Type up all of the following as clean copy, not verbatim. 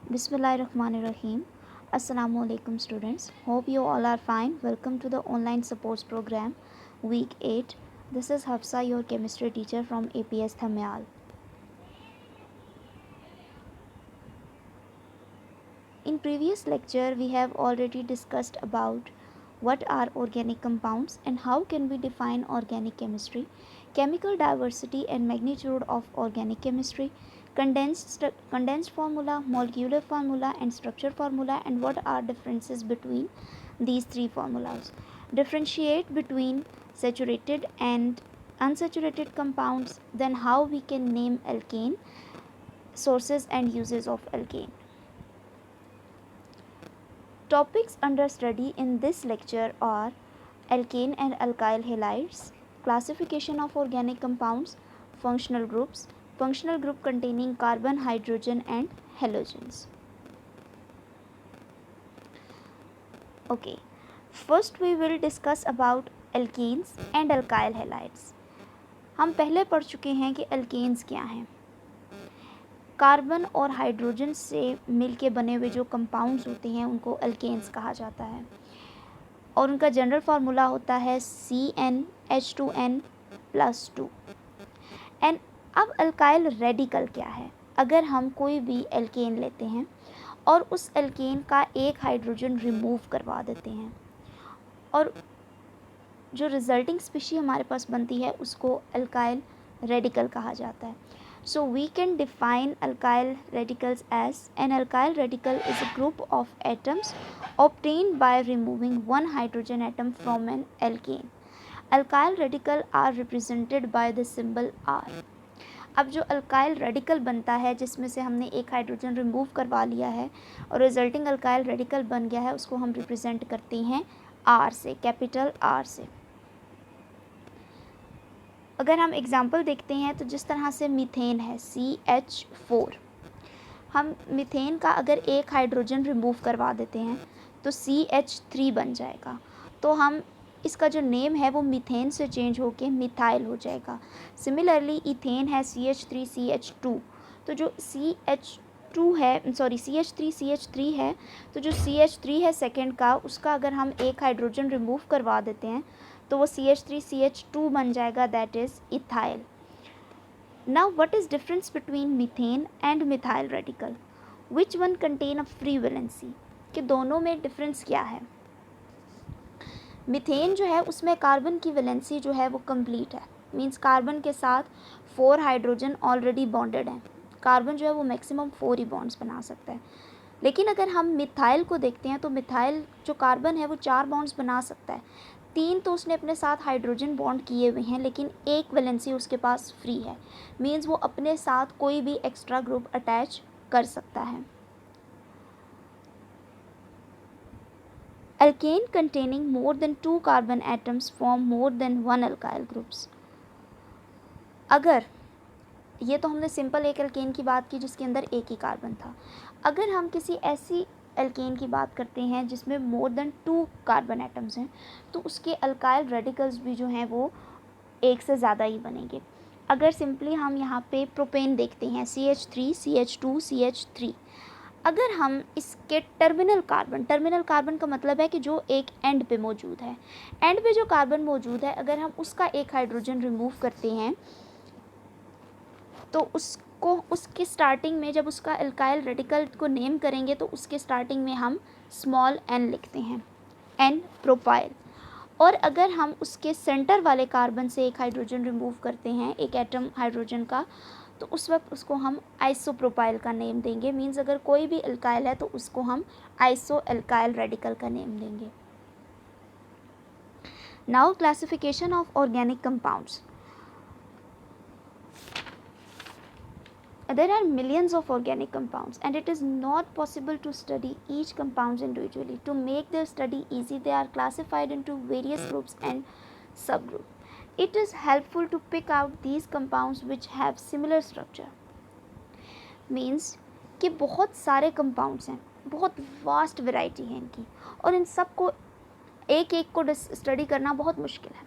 Bismillahirrahmanirrahim. Assalamu alaikum students. Hope you all are fine. Welcome to the online supports program week 8. This is Hafsa, your chemistry teacher from APS Thamyal. In previous lecture we have already discussed about what are organic compounds and how can we define organic chemistry, chemical diversity and magnitude of organic chemistry, condensed formula, molecular formula and structure formula, and what are differences between these three formulas. Differentiate between saturated and unsaturated compounds, then how we can name alkane, sources and uses of alkane. Topics under study in this lecture are alkane and alkyl halides, classification of organic compounds, functional group containing carbon, hydrogen and halogens. Okay, first we will discuss about alkenes and alkyl halides. हम पहले पढ़ चुके हैं कि alkenes क्या हैं. Carbon और hydrogen से मिलके बने हुए जो कंपाउंड्स होते हैं उनको अल्केन्स कहा जाता है और उनका जनरल फार्मूला होता है CnH2n+2. एंड अब अल्काइल रेडिकल क्या है? अगर हम कोई भी एल्केन लेते हैं और उस एल्केन का एक हाइड्रोजन रिमूव करवा देते हैं और जो रिजल्टिंग स्पीशी हमारे पास बनती है उसको अल्काइल रेडिकल कहा जाता है. So we can define alkyl radicals as an alkyl radical is a group of atoms obtained by removing one hydrogen atom from an alkane. Alkyl radical are represented by the symbol R. अब जो alkyl radical बनता है जिसमें से हमने एक hydrogen remove करवा लिया है और रिजल्टिंग अल्काइल रेडिकल बन गया है उसको हम रिप्रेजेंट करते हैं R से, कैपिटल R से. अगर हम एग्ज़ाम्पल देखते हैं तो जिस तरह से मीथेन है CH4, हम मीथेन का अगर एक हाइड्रोजन रिमूव करवा देते हैं तो CH3 बन जाएगा. तो हम इसका जो नेम है वो मीथेन से चेंज होके मिथाइल हो जाएगा. सिमिलरली इथेन है CH3CH2, तो जो CH3 है तो जो CH3 है सेकेंड का उसका अगर हम एक हाइड्रोजन रिमूव करवा देते हैं तो वो CH3CH2 बन जाएगा, that is ethyl. Now what is difference between methane and methyl radical? Which one contain a free valency? कि दोनों में डिफरेंस क्या है? मीथेन जो है उसमें कार्बन की वैलेंसी जो है वो कंप्लीट है, मींस कार्बन के साथ 4 हाइड्रोजन ऑलरेडी बॉन्डेड हैं. कार्बन जो है वो मैक्सिमम 4 ही बॉन्ड्स बना सकता है. लेकिन अगर हम मिथाइल को देखते हैं तो मिथाइल जो कार्बन है वो 4 बॉन्ड्स बना सकता है. 3 तो उसने अपने साथ हाइड्रोजन बॉन्ड किए हुए हैं लेकिन एक वैलेंसी उसके पास फ्री है, मींस वो अपने साथ कोई भी एक्स्ट्रा ग्रुप अटैच कर सकता है. Alkane containing more than 2 carbon atoms form more than 1 alkyl groups. अगर ये तो हमने सिंपल एक एल्केन की बात की जिसके अंदर एक ही कार्बन था. अगर हम किसी ऐसी एल्केन की बात करते हैं जिसमें मोर देन 2 कार्बन एटम्स हैं तो उसके अल्काइल रेडिकल्स भी जो हैं वो एक से ज़्यादा ही बनेंगे. अगर सिंपली हम यहाँ पे प्रोपेन देखते हैं CH3 CH2 CH3, अगर हम इसके टर्मिनल कार्बन का मतलब है कि जो एक एंड पे मौजूद है, एंड पे जो कार्बन मौजूद है अगर हम उसका एक हाइड्रोजन रिमूव करते हैं तो उसके स्टार्टिंग में जब उसका अल्काइल रेडिकल को नेम करेंगे तो उसके स्टार्टिंग में हम स्मॉल n लिखते हैं, n प्रोपाइल. और अगर हम उसके सेंटर वाले कार्बन से एक हाइड्रोजन रिमूव करते हैं, एक एटम हाइड्रोजन का, तो उस वक्त उसको हम आइसोप्रोपाइल का नेम देंगे. मींस अगर कोई भी अल्काइल है तो उसको हम आइसो अल्काइल रेडिकल का नेम देंगे. Now classification of organic compounds. There are millions of organic compounds and it is not possible to study each compounds individually. To make their study easy, they are classified into various groups and subgroups. It is helpful to pick out these compounds which have similar structure. Means कि बहुत सारे compounds हैं, बहुत vast variety है इनकी और इन सब को एक एक को स्टडी करना बहुत मुश्किल है.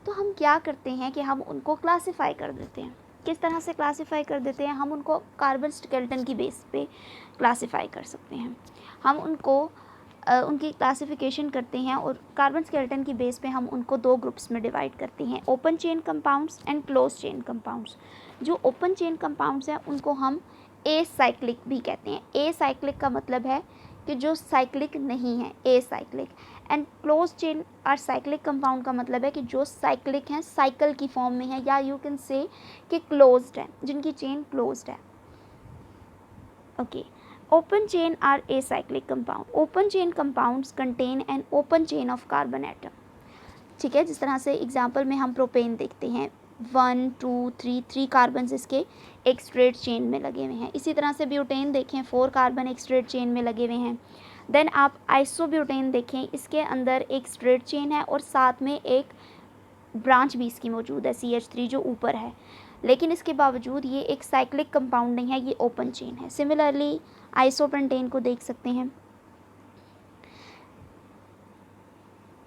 तो हम क्या करते हैं कि हम उनको क्लासीफाई कर देते हैं. किस तरह से क्लासीफाई कर देते हैं, हम उनको कार्बन स्केलेटन की बेस पे क्लासीफाई कर सकते हैं। हम उनको उनकी क्लासिफिकेशन करते हैं और कार्बन स्केलेटन की बेस पे हम उनको दो ग्रुप्स में डिवाइड करते हैं, open chain compounds and close chain compounds. जो ओपन चेन कंपाउंड्स हैं उनको हम एसाइक्लिक भी कहते हैं। एसाइक्लिक का मतलब है कि जो साइक्लिक नहीं है, एसाइक्लिक। एंड क्लोज चेन और साइक्लिक कंपाउंड का मतलब है कि जो साइक्लिक हैं, साइकिल की फॉर्म में है, या यू कैन से कि क्लोज्ड है, जिनकी चेन क्लोज्ड है। Okay, open chain are acyclic compound. Open chain compounds contain an open chain of carbon atom. ठीक है, जिस तरह से एग्जाम्पल में हम प्रोपेन देखते हैं 1 2 3 3 कार्बन इसके एक स्ट्रेट चेन में लगे हुए हैं। इसी तरह से ब्यूटेन देखें 4 कार्बन एक स्ट्रेट चेन में लगे हुए हैं। देन आप आइसोब्यूटेन देखें, इसके अंदर एक स्ट्रेट चेन है और साथ में एक ब्रांच भी इसकी मौजूद है CH3 जो ऊपर है, लेकिन इसके बावजूद ये एक साइक्लिक कंपाउंड नहीं है, ये ओपन चेन है। सिमिलरली आइसोपेंटेन को देख सकते हैं।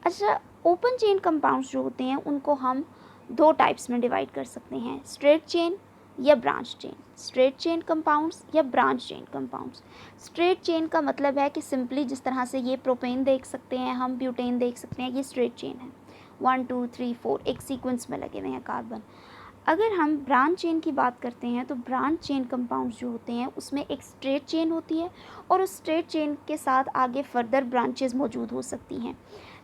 अच्छा, ओपन चेन कंपाउंड्स जो होते हैं उनको हम दो टाइप्स में डिवाइड कर सकते हैं, स्ट्रेट चेन या branch chain. Straight chain compounds या branch chain compounds. Straight chain का मतलब है कि सिंपली जिस तरह से ये प्रोपेन देख सकते हैं, हम ब्यूटेन देख सकते हैं, ये स्ट्रेट चेन है, 1 2 3 4 एक सीक्वेंस में लगे हुए हैं कार्बन। अगर हम ब्रांच चेन की बात करते हैं तो ब्रांच चेन कंपाउंड्स जो होते हैं उसमें एक स्ट्रेट चेन होती है और उस स्ट्रेट चेन के साथ आगे फर्दर ब्रांचेस मौजूद हो सकती हैं।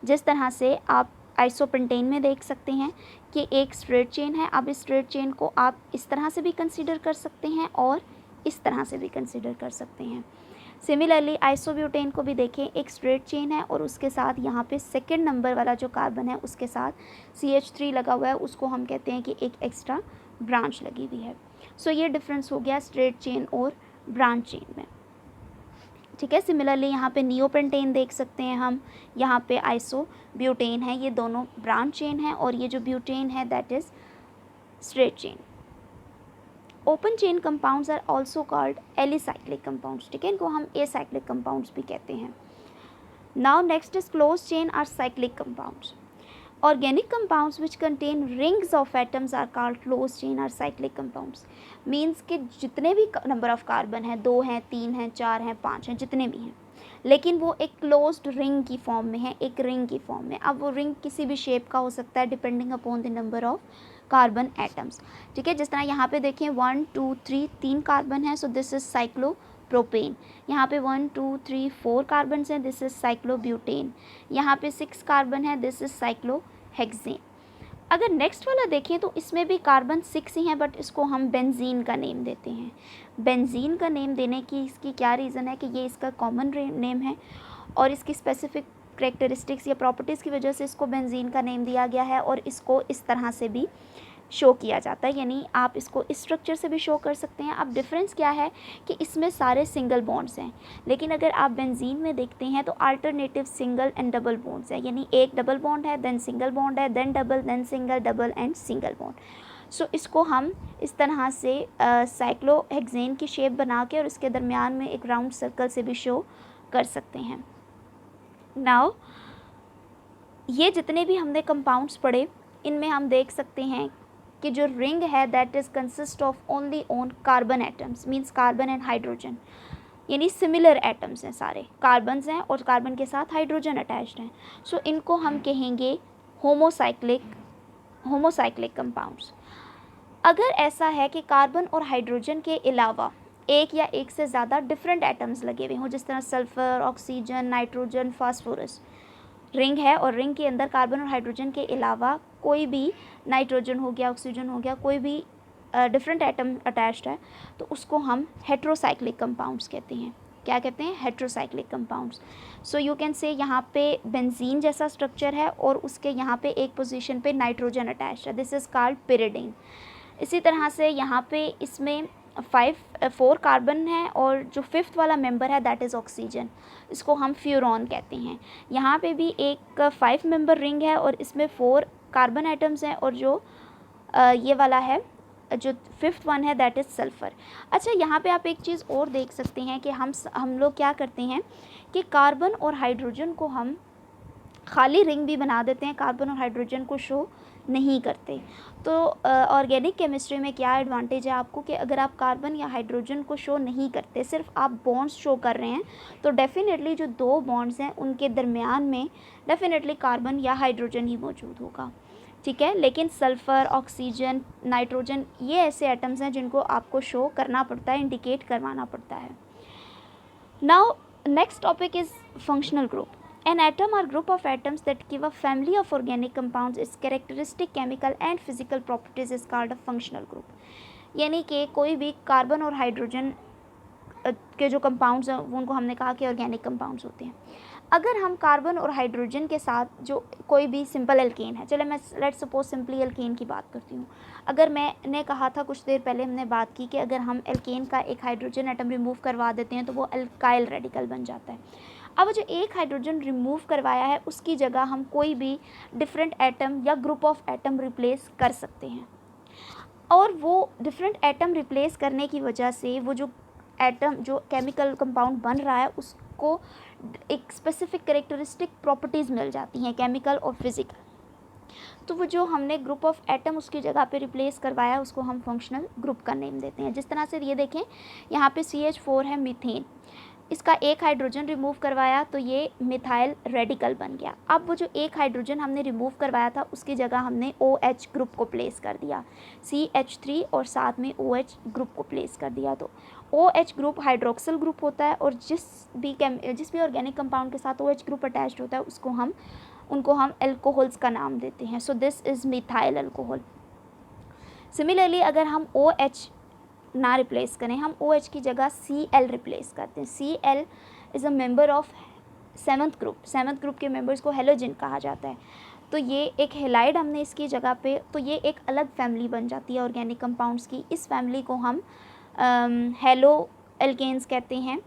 जिस तरह से आप आइसोपेंटेन में देख सकते हैं कि एक स्ट्रेट चेन है। अब इस स्ट्रेट चेन को आप इस तरह से भी कंसीडर कर सकते हैं और इस तरह से भी कंसीडर कर सकते हैं। सिमिलरली आइसोब्यूटेन को भी देखें, एक स्ट्रेट चेन है और उसके साथ यहाँ पे सेकंड नंबर वाला जो कार्बन है उसके साथ CH3 लगा हुआ है, उसको हम कहते हैं कि एक एक्स्ट्रा ब्रांच लगी हुई है। सो ये डिफरेंस हो गया स्ट्रेट चेन और ब्रांच चेन में। ठीक है, सिमिलरली यहाँ पे नियोपेंटेन देख सकते हैं हम, यहाँ पे आइसोब्यूटेन है, ये दोनों ब्रांच चेन है और ये जो ब्यूटेन है that is straight chain. Open chain compounds are also called alicyclic compounds. ठीक है, इनको हम एसाइक्लिक कंपाउंड्स भी कहते हैं। Now next is close chain or cyclic compounds. Organic compounds which contain rings of atoms are called close chain or cyclic compounds. Means कि जितने भी नंबर ऑफ कार्बन हैं, 2 हैं, 3 हैं, 4 हैं, 5 हैं, जितने भी हैं, लेकिन वो एक क्लोज्ड रिंग की फॉर्म में है, एक रिंग की फॉर्म में। अब वो रिंग किसी भी शेप का हो सकता है depending upon the number of carbon atoms. ठीक है, जिस तरह यहाँ पे देखें 1 2 3 3 कार्बन है, सो दिस इज साइक्लोप्रोपेन। यहाँ पे 1 2 3 4 कार्बन हैं, दिस इज साइक्लोब्यूटेन। यहाँ पे 6 कार्बन है, दिस इज साइक्लोहेक्सेन। अगर नेक्स्ट वाला देखें तो इसमें भी कार्बन 6 ही हैं, बट इसको हम बेंजीन का नेम देते हैं। बेंजीन का नेम देने की इसकी क्या रीज़न है कि ये इसका कॉमन नेम है और इसकी स्पेसिफिक करेक्टरिस्टिक्स या प्रॉपर्टीज़ की वजह से इसको बेंजीन का नेम दिया गया है और इसको इस तरह से भी शो किया जाता है, यानी आप इसको इस स्ट्रक्चर से भी शो कर सकते हैं। अब डिफरेंस क्या है कि इसमें सारे सिंगल बॉन्ड्स हैं, लेकिन अगर आप बेंजीन में देखते हैं तो alternative single and double bonds हैं, यानी एक डबल बॉन्ड है, देन सिंगल बॉन्ड है, then double, then single, double and single bond. So इसको हम इस तरह से साइक्लोहेक्सेन की शेप बना के और इसके दरमियान में एक राउंड सर्कल से भी शो कर सकते हैं। नाउ ये जितने भी हमने कंपाउंड्स पढ़े, इनमें हम देख सकते हैं कि जो रिंग है that is consist of only on carbon atoms, means carbon and hydrogen, यानी सिमिलर एटम्स हैं, सारे कार्बन्स हैं और कार्बन के साथ हाइड्रोजन अटैच्ड हैं। सो इनको हम कहेंगे होमोसाइक्लिक कंपाउंड्स। अगर ऐसा है कि कार्बन और हाइड्रोजन के अलावा एक या एक से ज़्यादा डिफरेंट एटम्स लगे हुए हों, जिस तरह sulphur, oxygen, nitrogen, phosphorus, ring है और रिंग के अंदर कार्बन और हाइड्रोजन के अलावा कोई भी नाइट्रोजन हो गया, ऑक्सीजन हो गया, कोई भी डिफरेंट एटम अटैच्ड है, तो उसको हम हेट्रोसाइक्लिक कंपाउंड्स कहते हैं। क्या कहते हैं? Heterocyclic compounds. So you can say यहाँ पे बेंजीन जैसा स्ट्रक्चर है और उसके यहाँ पे एक पोजीशन पे नाइट्रोजन अटैच्ड है, दिस इज़ कॉल्ड पिरिडीन। इसी तरह से यहाँ पे इसमें 4 कार्बन है और जो 5th वाला मेंबर है दैट इज़ ऑक्सीजन, इसको हम फ्यूरॉन कहते हैं। यहाँ पे भी एक 5 मेंबर रिंग है और इसमें 4 कार्बन एटम्स हैं और जो ये वाला है जो 5th वन है दैट इज़ सल्फ़र। अच्छा, यहाँ पे आप एक चीज़ और देख सकते हैं कि हम लोग क्या करते हैं कि कार्बन और हाइड्रोजन को हम खाली रिंग भी बना देते हैं, कार्बन और हाइड्रोजन को शो नहीं करते। तो ऑर्गेनिक केमिस्ट्री में क्या एडवांटेज है आपको कि अगर आप कार्बन या हाइड्रोजन को शो नहीं करते, सिर्फ आप बॉन्ड्स शो कर रहे हैं, तो डेफिनेटली जो दो बॉन्ड्स हैं उनके दरमियान में डेफिनेटली कार्बन या हाइड्रोजन ही मौजूद होगा, ठीक है। लेकिन सल्फ़र, ऑक्सीजन, नाइट्रोजन ये ऐसे एटम्स हैं जिनको आपको शो करना पड़ता है, इंडिकेट करवाना पड़ता है। Now next topic is functional group. An atom or group of atoms that give a family of organic compounds its characteristic chemical and physical properties is called a functional group। यानी कि कोई भी carbon और hydrogen के जो compounds हैं उनको हमने कहा कि ऑर्गेनिक कंपाउंड्स होते हैं। अगर हम कार्बन और हाइड्रोजन के साथ जो कोई भी सिंपल एल्केन है, चले मैं लेट्स सपोज सिंपली एल्केन की बात करती हूँ। अगर मैंने कहा था कुछ देर पहले हमने बात की कि अगर हम एल्केन का एक हाइड्रोजन एटम रिमूव करवा देते हैं तो वो अल्काइल रेडिकल बन जाता है। अब जो एक हाइड्रोजन रिमूव करवाया है उसकी जगह हम कोई भी डिफरेंट एटम या ग्रुप ऑफ एटम रिप्लेस कर सकते हैं, और वो डिफरेंट एटम रिप्लेस करने की वजह से वो जो एटम जो केमिकल कंपाउंड बन रहा है उसको एक स्पेसिफिक कैरेक्टरिस्टिक प्रॉपर्टीज़ मिल जाती हैं, केमिकल और फिज़िकल। तो वो जो हमने ग्रुप ऑफ एटम उसकी जगह पे रिप्लेस करवाया उसको हम फंक्शनल ग्रुप का नेम देते हैं। जिस तरह से ये देखें, यहाँ पे CH4 है मीथेन, इसका एक हाइड्रोजन रिमूव करवाया तो ये मिथाइल रेडिकल बन गया। अब वो जो एक हाइड्रोजन हमने रिमूव करवाया था उसकी जगह हमने OH ग्रुप को प्लेस कर दिया, CH3 और साथ में OH ग्रुप को प्लेस कर दिया। तो OH ग्रुप हाइड्रोक्सिल ग्रुप होता है, और जिस भी ऑर्गेनिक कंपाउंड के साथ OH ग्रुप अटैच्ड होता है उनको हम अल्कोहल्स का नाम देते हैं। So this is methyl alcohol. Similarly अगर हम OH ना रिप्लेस करें, हम OH की जगह Cl रिप्लेस करते हैं। Cl is a member of seventh group के मेंबर्स को हेलोजन कहा जाता है। तो ये एक हेलाइड हमने इसकी जगह पे, तो ये एक अलग फैमिली बन जाती है ऑर्गेनिक कंपाउंड्स की। इस फैमिली को हम हेलो एल्केन्स कहते हैं,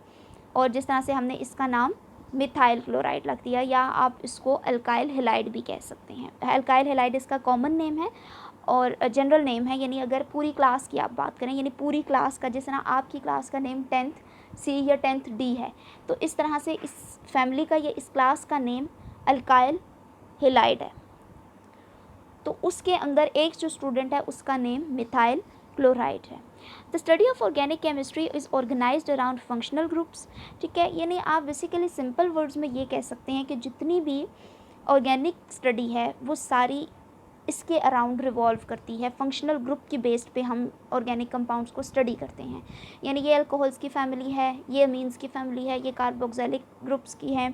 और जिस तरह से हमने इसका नाम मिथाइल क्लोराइड रख दिया, या आप इसको अल्काइल हेलाइड भी कह सकते हैं। अल्काइल हेलाइड इसका कॉमन नेम है और जनरल नेम है, यानी अगर पूरी क्लास की आप बात करें, यानी पूरी क्लास का, जिस तरह आपकी क्लास का नेम 10th C या 10th D है, तो इस तरह से इस फैमिली का या इस क्लास का नेम अल्काइल हेलाइड है। तो उसके अंदर एक जो स्टूडेंट है उसका नेम मिथाइल क्लोराइड है। The study of organic chemistry is organised around functional groups, ठीक है। यानी आप बेसिकली सिंपल वर्ड्स में ये कह सकते हैं कि जितनी भी ऑर्गेनिक स्टडी है वो सारी इसके अराउंड रिवॉल्व करती है। फंक्शनल ग्रुप की बेस्ड पे हम ऑर्गेनिक कंपाउंड्स को स्टडी करते हैं। यानी ये अल्कोहल्स की फैमिली है, ये अमीन्स की फैमिली है, ये कार्बोक्सिलिक ग्रुप्स की है,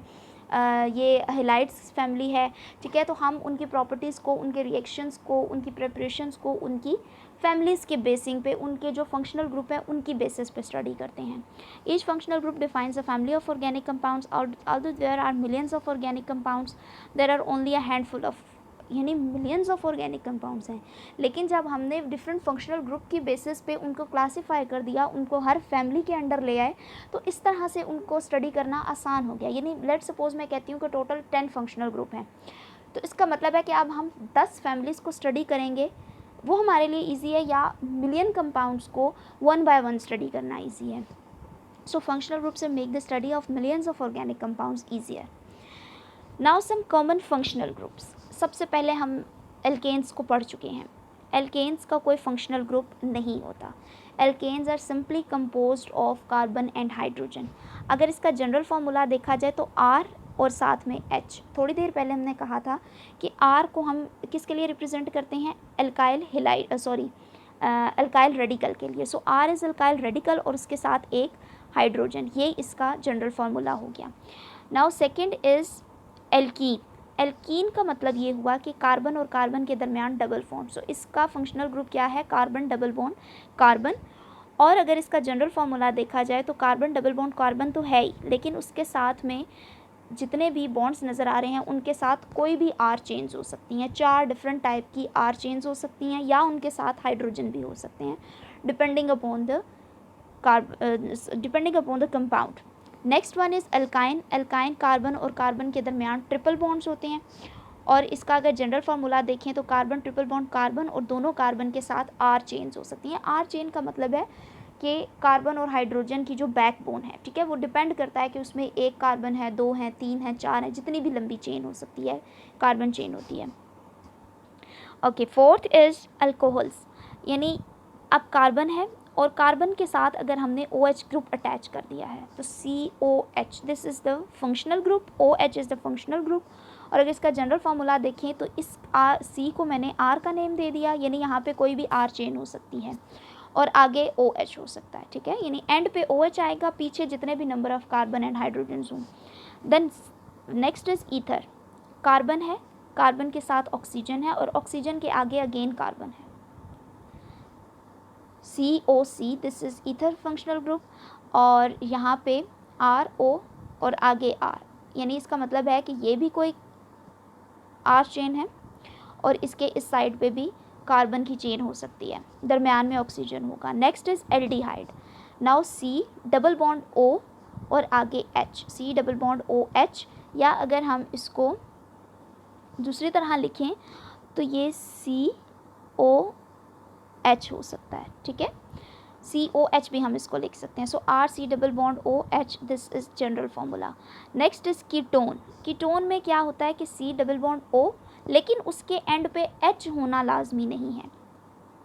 ये हेलाइड्स फैमिली है, ठीक है। तो हम उनकी प्रॉपर्टीज़ को, उनके रिएक्शंस को, उनकी प्रिपरेशंस को उनकी फैमिलीज़ के बेसिंग पे, उनके जो फंक्शनल ग्रुप है उनकी बेसिस पे स्टडी करते हैं। Each functional group defines a family of organic compounds. Although there are millions of organic compounds, there are only a handful of, यानी मिलियंस ऑफ ऑर्गेनिक कंपाउंड्स हैं, लेकिन जब हमने डिफरेंट फंक्शनल ग्रुप की basis पे उनको क्लासीफाई कर दिया, उनको हर फैमिली के अंडर ले आए, तो इस तरह से उनको स्टडी करना आसान हो गया। यानी लेट सपोज मैं कहती हूँ कि टोटल 10 फंक्शनल ग्रुप हैं, तो इसका मतलब है कि अब हम 10 फैमिलीज़ को स्टडी करेंगे, वो हमारे लिए ईजी है, या मिलियन कंपाउंड्स को 1 by 1 स्टडी करना ईजी है। So functional groups make the study of millions of organic compounds easier. Now some common functional groups. सबसे पहले हम एल्केन्स को पढ़ चुके हैं। एल्केन्स का कोई फंक्शनल ग्रुप नहीं होता। Alkanes are simply composed of carbon and hydrogen. अगर इसका जनरल फार्मूला देखा जाए तो R और साथ में H। थोड़ी देर पहले हमने कहा था कि R को हम किसके लिए रिप्रेजेंट करते हैं, अल्काइल हेलाइड अल्काइल रेडिकल के लिए। सो R इज़ अल्काइल रेडिकल और उसके साथ एक हाइड्रोजन, ये इसका जनरल फार्मूला हो गया। Now second is alkene. Alkene का मतलब ये हुआ कि कार्बन और कार्बन के दरमियान डबल बॉन्ड। सो इसका फंक्शनल ग्रुप क्या है, कार्बन डबल बॉन्ड कार्बन। और अगर इसका जनरल फार्मूला देखा जाए तो कार्बन डबल बॉन्ड कार्बन तो है ही, लेकिन उसके साथ में जितने भी बॉन्ड्स नज़र आ रहे हैं उनके साथ कोई भी R चेन्स हो सकती हैं। 4 डिफरेंट टाइप की R चेन्स हो सकती हैं, या उनके साथ हाइड्रोजन भी हो सकते हैं, depending upon the compound. Next one is alkyne. Alkyne carbon और कार्बन के दरमियान ट्रिपल बॉन्ड्स होते हैं, और इसका अगर जनरल फार्मूला देखें तो कार्बन ट्रिपल बॉन्ड कार्बन और दोनों कार्बन के साथ R चेन्स हो सकती हैं। R चेन का मतलब है कि कार्बन और हाइड्रोजन की जो बैकबोन है, ठीक है, वो डिपेंड करता है कि उसमें एक कार्बन है, 2 हैं, 3 हैं, 4 हैं, जितनी भी लंबी चेन हो सकती है कार्बन चेन होती है। ओके, फोर्थ इज अल्कोहल्स, यानी अब कार्बन है और कार्बन के साथ अगर हमने OH ग्रुप अटैच कर दिया है तो COH, this is the functional group, OH is the functional group. और अगर इसका जनरल फार्मूला देखें तो इस C को मैंने R का नेम दे दिया, यानी यहाँ पे कोई भी R चेन हो सकती है और आगे OH हो सकता है, ठीक है, यानी एंड पे OH आएगा, पीछे जितने भी number of carbon and hydrogen हों। Then next is ether, carbon है, कार्बन के साथ ऑक्सीजन है और ऑक्सीजन के आगे अगेन कार्बन है, COC, this is ether functional group. और यहाँ पे RO और आगे R, यानी इसका मतलब है कि ये भी कोई R चेन है और इसके इस साइड पे भी कार्बन की चेन हो सकती है, दरमियान में ऑक्सीजन होगा। Next is aldehyde, now C double bond O और आगे H, C double bond OH, या अगर हम इसको दूसरी तरह लिखें तो ये COH हो सकता है, ठीक है, COH भी हम इसको लिख सकते हैं। सो RC double bond OH, this is general formula. Next is ketone, ketone में क्या होता है कि C डबल बॉन्ड O, लेकिन उसके एंड पे H होना लाजमी नहीं है।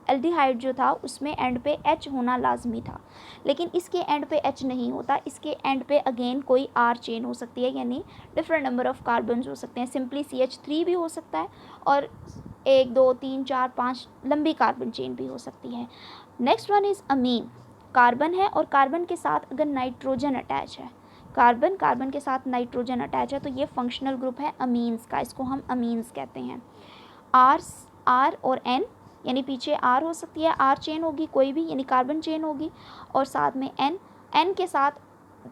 एल्डिहाइड जो था उसमें एंड पे H होना लाजमी था, लेकिन इसके एंड पे H नहीं होता, इसके एंड पे अगेन कोई R चेन हो सकती है, यानी डिफरेंट नंबर ऑफ कार्बन हो सकते हैं, सिंपली CH3 भी हो सकता है और 1 2 3 4 5 लंबी कार्बन चेन भी हो सकती है। Next one is amine, carbon है और कार्बन के साथ अगर नाइट्रोजन अटैच है, कार्बन कार्बन के साथ नाइट्रोजन अटैच है तो ये फंक्शनल ग्रुप है अमीन्स का, इसको हम अमीन्स कहते हैं। R और N, यानी पीछे R हो सकती है, R चेन होगी कोई भी, यानी कार्बन चेन होगी, और साथ में N के साथ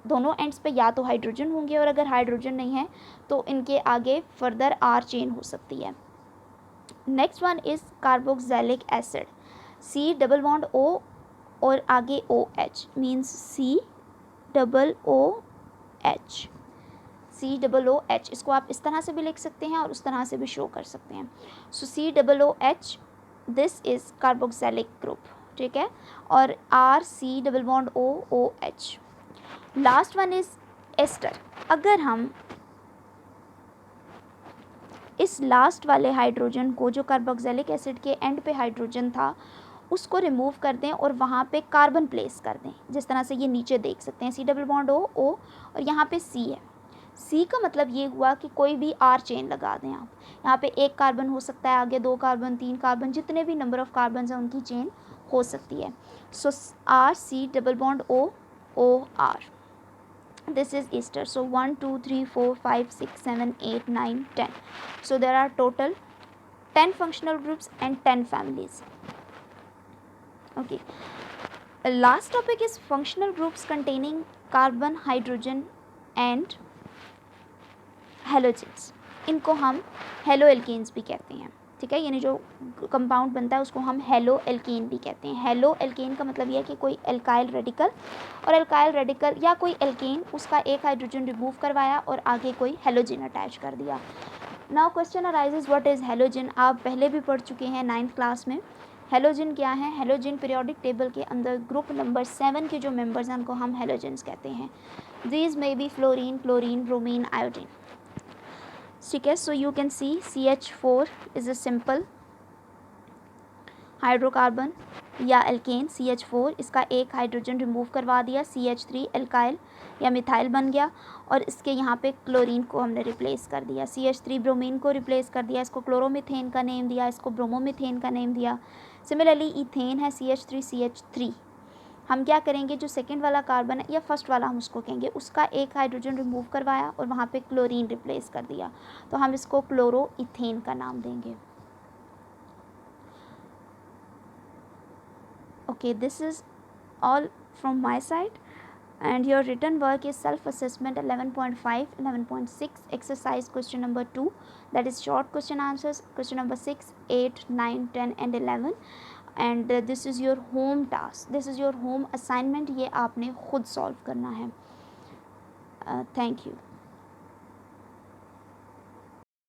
दोनों एंड्स पे या तो हाइड्रोजन होंगे और अगर हाइड्रोजन नहीं है तो इनके आगे फर्दर R चेन हो सकती है। Next one is carboxylic acid, C double bond O और आगे OH, means C double OH, C double OH, इसको आप इस तरह से भी लिख सकते हैं और उस तरह से भी शो कर सकते हैं। So C double OH, this is carboxylic group, ठीक है, और RC double bond OH। Last one is ester, अगर हम इस लास्ट वाले हाइड्रोजन को, जो कार्बोक्सिलिक एसिड के एंड पे हाइड्रोजन था, उसको रिमूव कर दें और वहाँ पे कार्बन प्लेस कर दें, जिस तरह से ये नीचे देख सकते हैं, C डबल बॉन्ड O और यहाँ पे C है। C का मतलब ये हुआ कि कोई भी R चेन लगा दें आप, यहाँ पे एक कार्बन हो सकता है, आगे 2 कार्बन 3 कार्बन, जितने भी नंबर ऑफ़ कार्बन हैं उनकी चेन हो सकती है। सो RC double bond OR, this is ester. So 1 2 3 4 5 6 7 8 9 10, so there are total 10 functional groups and 10 families. Okay, the last topic is functional groups containing carbon, hydrogen and halogens. इनको हम halo alkanes भी कहते हैं, ठीक है, यानी जो कंपाउंड बनता है उसको हम हेलो एल्केन भी कहते हैं। हेलो एल्केन का मतलब यह है कि कोई एल्काइल रेडिकल, और एल्काइल रेडिकल या कोई एल्केन, उसका एक हाइड्रोजन रिमूव करवाया और आगे कोई हेलोजन अटैच कर दिया। Now question arises, what is halogen? आप पहले भी पढ़ चुके हैं 9th क्लास में। हेलोजन क्या है? हेलोजन पीरियोडिक टेबल के अंदर ग्रुप नंबर 7 के जो मेंबर्स हैं उनको हम हेलोजन्स कहते हैं। These may be fluorine, chlorine, bromine, iodine, ठीक है। So you can see CH4 is a simple hydrocarbon या एल्केन, CH4, इसका एक हाइड्रोजन रिमूव करवा दिया, CH3 एल्काइल या मिथाइल बन गया, और इसके यहाँ पे क्लोरीन को हमने रिप्लेस कर दिया, CH3 ब्रोमीन को रिप्लेस कर दिया, इसको क्लोरोमीथेन का नेम दिया, इसको ब्रोमोमीथेन का नेम दिया। सिमिलरली इथेन है CH3 CH3, हम क्या करेंगे, जो सेकंड वाला कार्बन है या फर्स्ट वाला हम उसको कहेंगे, उसका एक हाइड्रोजन रिमूव करवाया और वहाँ पे क्लोरीन रिप्लेस कर दिया, तो हम इसको क्लोरो इथेन का नाम देंगे। Okay, this is all from my side, and your written work is self assessment 11.5, 11.6 exercise question number 2, that is short question answers, question number 6, 8, 9, 10 and 11, and this is your home task, this is your home assignment, ये आपने खुद solve करना है। Thank you.